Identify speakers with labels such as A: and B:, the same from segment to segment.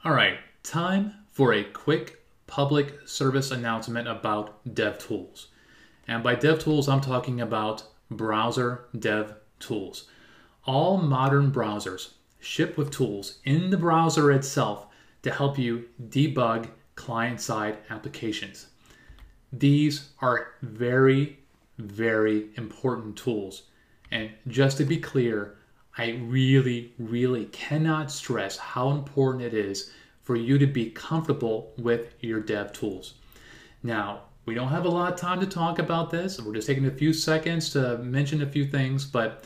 A: All right, time for a quick public service announcement about DevTools. And by DevTools, I'm talking about browser DevTools. All modern browsers ship with tools in the browser itself to help you debug client-side applications. These are very, very important tools. And just to be clear, I really cannot stress how important it is for you to be comfortable with your dev tools. Now, we don't have a lot of time to talk about this. We're just taking a few seconds to mention a few things, but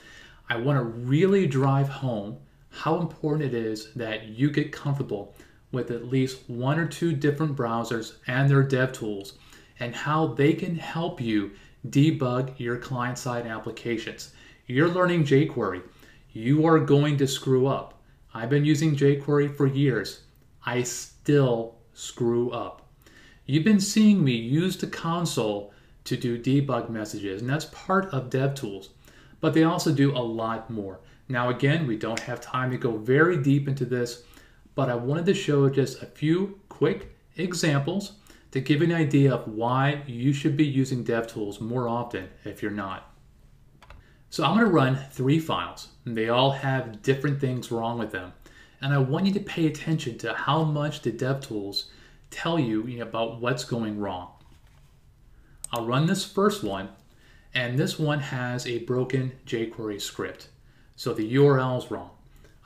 A: I want to really drive home how important it is that you get comfortable with at least one or two different browsers and their dev tools and how they can help you debug your client-side applications. You're learning jQuery. You are going to screw up. I've been using jQuery for years. I still screw up. You've been seeing me use the console to do debug messages, and that's part of DevTools. But they also do a lot more. Now again, we don't have time to go very deep into this, but I wanted to show just a few quick examples to give you an idea of why you should be using DevTools more often if you're not. So I'm going to run 3 files, and they all have different things wrong with them. And I want you to pay attention to how much the DevTools tell you about what's going wrong. I'll run this first one, and this one has a broken jQuery script. So the URL is wrong.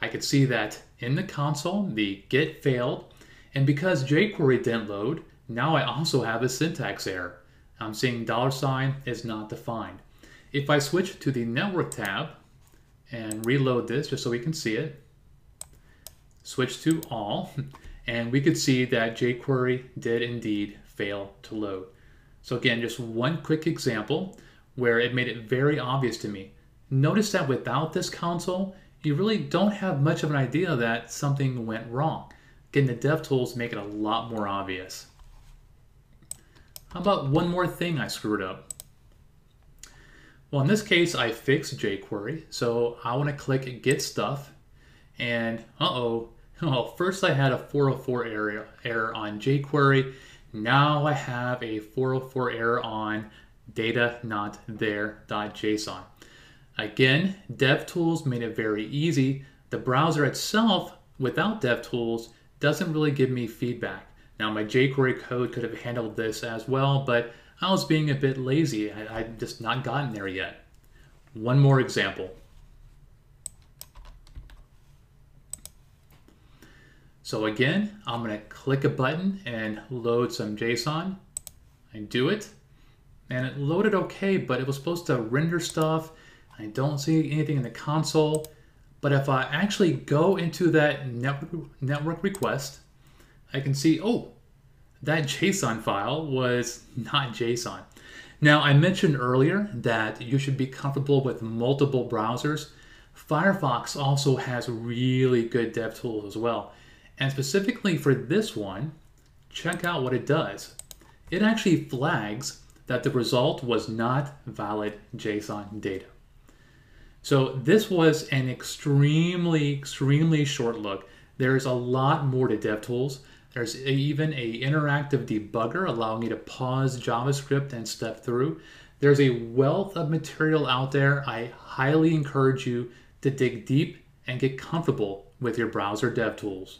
A: I could see that in the console, the get failed, and because jQuery didn't load, now I also have a syntax error. I'm seeing $ is not defined. If I switch to the network tab and reload this just so we can see it, switch to all, and we could see that jQuery did indeed fail to load. So again, just one quick example where it made it very obvious to me. Notice that without this console, you really don't have much of an idea that something went wrong. Again, the DevTools make it a lot more obvious. How about one more thing I screwed up? Well, in this case, I fixed jQuery, so I want to click Get Stuff, and well, first I had a 404 error on jQuery. Now I have a 404 error on data.not there.json. Again, DevTools made it very easy. The browser itself, without DevTools, doesn't really give me feedback. Now, my jQuery code could have handled this as well, but I was being a bit lazy. I'd just not gotten there yet. One more example. So again, I'm going to click a button and load some JSON. I do it, and it loaded okay, but it was supposed to render stuff. I don't see anything in the console. But if I actually go into that network request, I can see, oh, that JSON file was not JSON. Now, I mentioned earlier that you should be comfortable with multiple browsers. Firefox also has really good DevTools as well. And specifically for this one, check out what it does. It actually flags that the result was not valid JSON data. So this was an extremely short look. There's a lot more to DevTools. There's even an interactive debugger allowing you to pause JavaScript and step through. There's a wealth of material out there. I highly encourage you to dig deep and get comfortable with your browser DevTools.